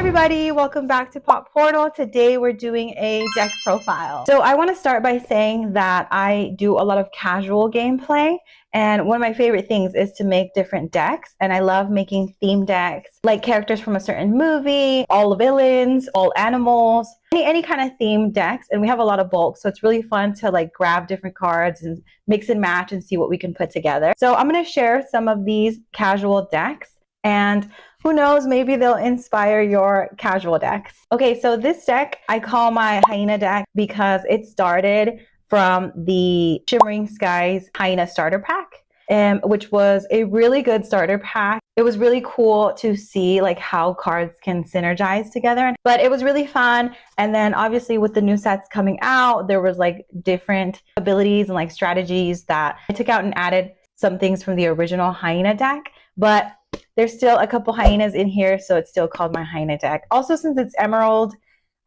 everybody, welcome back to Pop Portal. Today we're doing a deck profile. So I want to start by saying that I do a lot of casual gameplay, and one of my favorite things is to make different decks, and I love making theme decks, like characters from a certain movie, all villains, all animals, any kind of theme decks, and we have a lot of bulk, so it's really fun to like grab different cards and mix and match and see what we can put together. So I'm going to share some of these casual decks, and who knows, maybe they'll inspire your casual decks. Okay, so this deck I call my Hyena deck because it started from the Shimmering Skies Hyena starter pack, which was a really good starter pack. It was really cool to see like how cards can synergize together, but it was really fun. And then obviously with the new sets coming out, there was like different abilities and like strategies that I took out and added some things from the original Hyena deck, but there's still a couple hyenas in here, so it's still called my Hyena deck. Also, since it's emerald,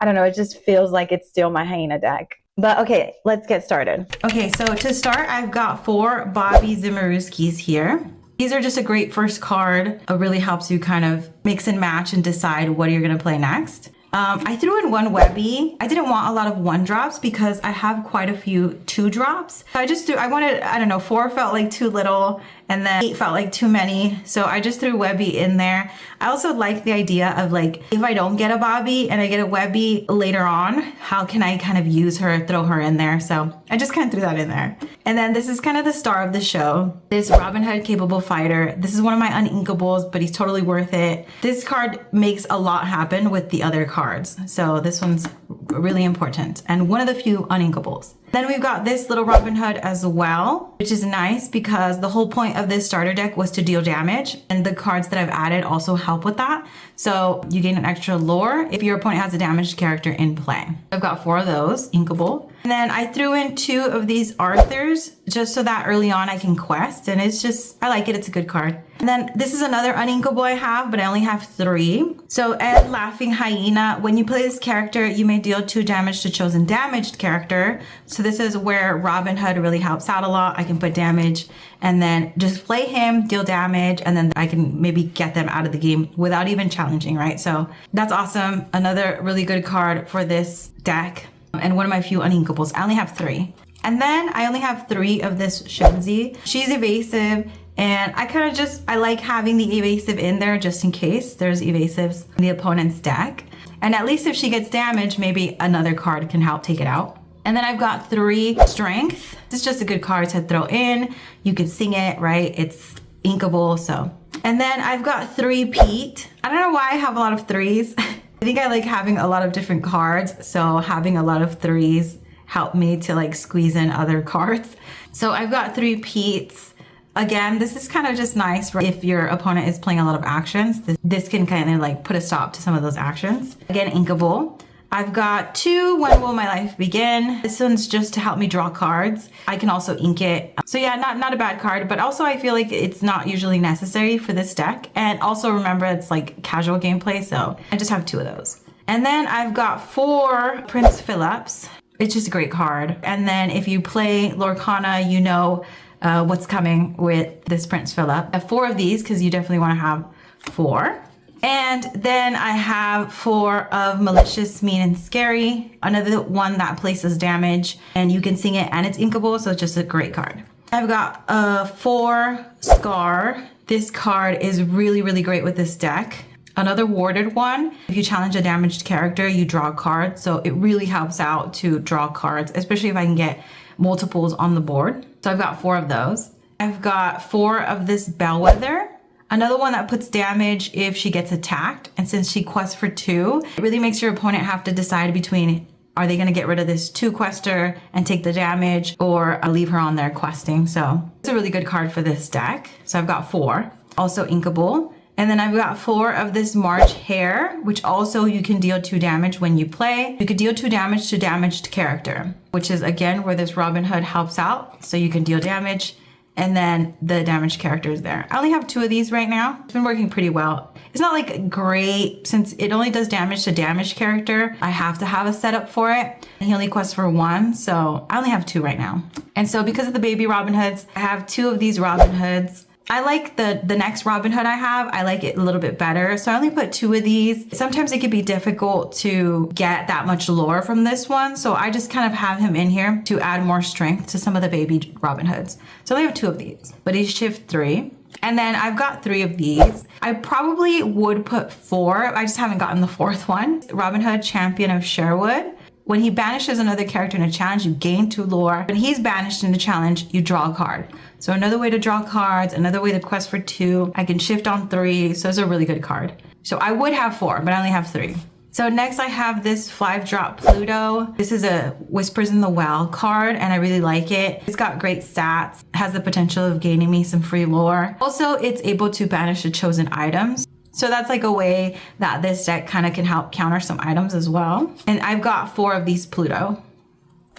I don't know, it just feels like it's still my Hyena deck. But okay, let's get started. Okay, so to start, I've got 4 Bobby Zimmerowskis here. These are just a great first card. It really helps you kind of mix and match and decide what you're gonna play next. I threw in 1 Webby. I didn't want a lot of 1-drops because I have quite a few 2-drops. So I wanted, I don't know, 4 felt like too little, and then 8 felt like too many. So I just threw Webby in there. I also like the idea of like, if I don't get a Bobby and I get a Webby later on, how can I kind of use her, throw her in there? So I just kind of threw that in there. And then this is kind of the star of the show. This Robin Hood Capable Fighter. This is one of my uninkables, but he's totally worth it. This card makes a lot happen with the other cards. So this one's really important and one of the few uninkables. Then we've got this little Robin Hood as well, which is nice because the whole point of this starter deck was to deal damage, and the cards that I've added also help with that. So you gain an extra lore if your opponent has a damaged character in play. I've got 4 of those, inkable. And then I threw in 2 of these Arthurs just so that early on I can quest, and it's just, I like it, it's a good card. And then this is another uninkable I have, but I only have 3. So Ed Laughing Hyena, when you play this character, you may deal 2 damage to chosen damaged character. So this is where Robin Hood really helps out a lot. I can put damage and then just play him, deal damage, and then I can maybe get them out of the game without even challenging, right? So that's awesome. Another really good card for this deck, and one of my few uninkables. I only have 3. And then I only have 3 of this Shenzi. She's evasive, and I like having the evasive in there just in case there's evasives in the opponent's deck. And at least if she gets damaged, maybe another card can help take it out. And then I've got 3 Strength. This is just a good card to throw in. You can sing it, right? It's inkable, so. And then I've got 3 Pete. I don't know why I have a lot of 3s. I think I like having a lot of different cards, so having a lot of 3s help me to like squeeze in other cards. So I've got 3 Petes. Again, this is kind of just nice, right? If your opponent is playing a lot of actions, this can kind of like put a stop to some of those actions. Again, inkable. I've got 2 When Will My Life Begin. This one's just to help me draw cards. I can also ink it. So yeah, not a bad card, but also I feel like it's not usually necessary for this deck. And also remember, it's like casual gameplay, so I just have 2 of those. And then I've got 4 Prince Phillips. It's just a great card. And then if you play Lorcana, you know what's coming with this Prince Philip. I have 4 of these because you definitely want to have 4. And then I have 4 of Malicious, Mean, and Scary. Another one that places damage, and you can sing it, and it's inkable, so it's just a great card. I've got 4 Scar. This card is really, really great with this deck. Another warded one. If you challenge a damaged character, you draw a card. So it really helps out to draw cards, especially if I can get multiples on the board. So I've got 4 of those. I've got 4 of this Bellwether. Another one that puts damage if she gets attacked. And since she quests for 2, it really makes your opponent have to decide between, are they going to get rid of this 2 quester and take the damage, or leave her on there questing. So it's a really good card for this deck. So I've got 4. Also inkable. And then I've got 4 of this March Hare, which also you can deal 2 damage when you play. You could deal 2 damage to damaged character, which is again where this Robin Hood helps out. So you can deal damage, and then the damaged character is there. I only have 2 of these right now. It's been working pretty well. It's not like great, since it only does damage to damaged character. I have to have a setup for it. And he only quests for 1, so I only have 2 right now. And so because of the baby Robin Hoods, I have 2 of these Robin Hoods. I like the next Robin Hood I have, I like it a little bit better. So I only put 2 of these. Sometimes it can be difficult to get that much lore from this one. So I just kind of have him in here to add more strength to some of the baby Robin Hoods. So I only have 2 of these, but he's shift 3. And then I've got 3 of these. I probably would put 4. I just haven't gotten the 4th one. Robin Hood, Champion of Sherwood. When he banishes another character in a challenge, you gain 2 lore. When he's banished in a challenge, you draw a card. So another way to draw cards, another way to quest for 2. I can shift on 3, so it's a really good card. So I would have 4, but I only have 3. So next I have this 5-drop Pluto. This is a Whispers in the Well card, and I really like it. It's got great stats. It has the potential of gaining me some free lore. Also, it's able to banish the chosen items. So that's like a way that this deck kind of can help counter some items as well. And I've got 4 of these Pluto.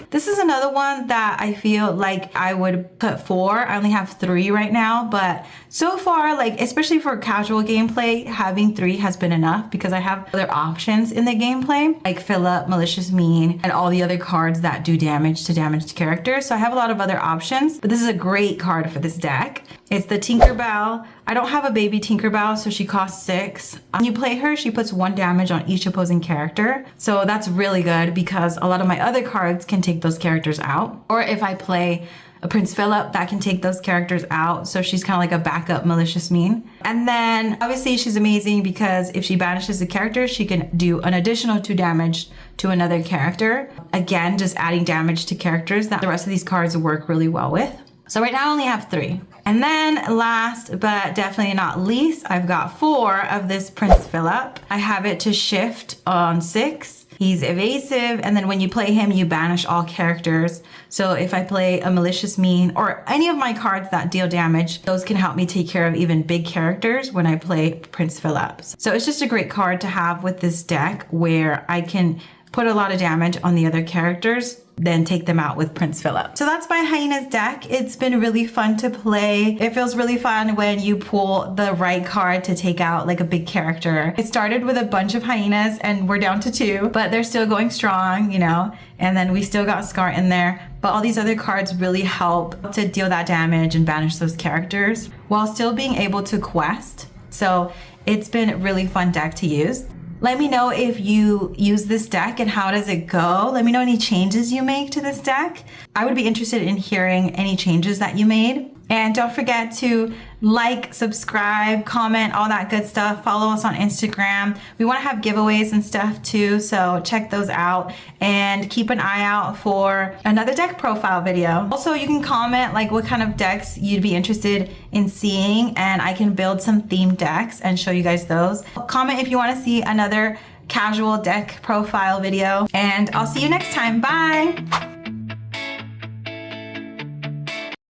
This is another one that I feel like I would put 4. I only have 3 right now, but so far, like especially for casual gameplay, having 3 has been enough because I have other options in the gameplay, like Philip, Malicious Mean, and all the other cards that do damage to damaged characters. So I have a lot of other options, but this is a great card for this deck. It's the Tinkerbell. I don't have a baby Tinkerbell, so she costs 6. When you play her, she puts 1 damage on each opposing character. So that's really good because a lot of my other cards can take those characters out. Or if I play a Prince Philip, that can take those characters out. So she's kind of like a backup Malicious Mean. And then obviously she's amazing because if she banishes a character, she can do an additional 2 damage to another character. Again, just adding damage to characters that the rest of these cards work really well with. So right now I only have 3. And then last but definitely not least, I've got 4 of this Prince Philip. I have it to shift on 6. He's evasive, and then when you play him, you banish all characters. So if I play a Malicious Mean or any of my cards that deal damage, those can help me take care of even big characters when I play Prince Philip. So it's just a great card to have with this deck where I can put a lot of damage on the other characters, then take them out with Prince Philip. So that's my Hyenas deck. It's been really fun to play. It feels really fun when you pull the right card to take out like a big character. It started with a bunch of Hyenas and we're down to 2, but they're still going strong, you know, and then we still got Scar in there. But all these other cards really help to deal that damage and banish those characters while still being able to quest. So it's been a really fun deck to use. Let me know if you use this deck and how does it go. Let me know any changes you make to this deck. I would be interested in hearing any changes that you made. And don't forget to like, subscribe, comment, all that good stuff. Follow us on Instagram. We want to have giveaways and stuff too, so check those out and keep an eye out for another deck profile video. Also, you can comment like what kind of decks you'd be interested in seeing, and I can build some themed decks and show you guys those. Comment if you want to see another casual deck profile video, and I'll see you next time. Bye!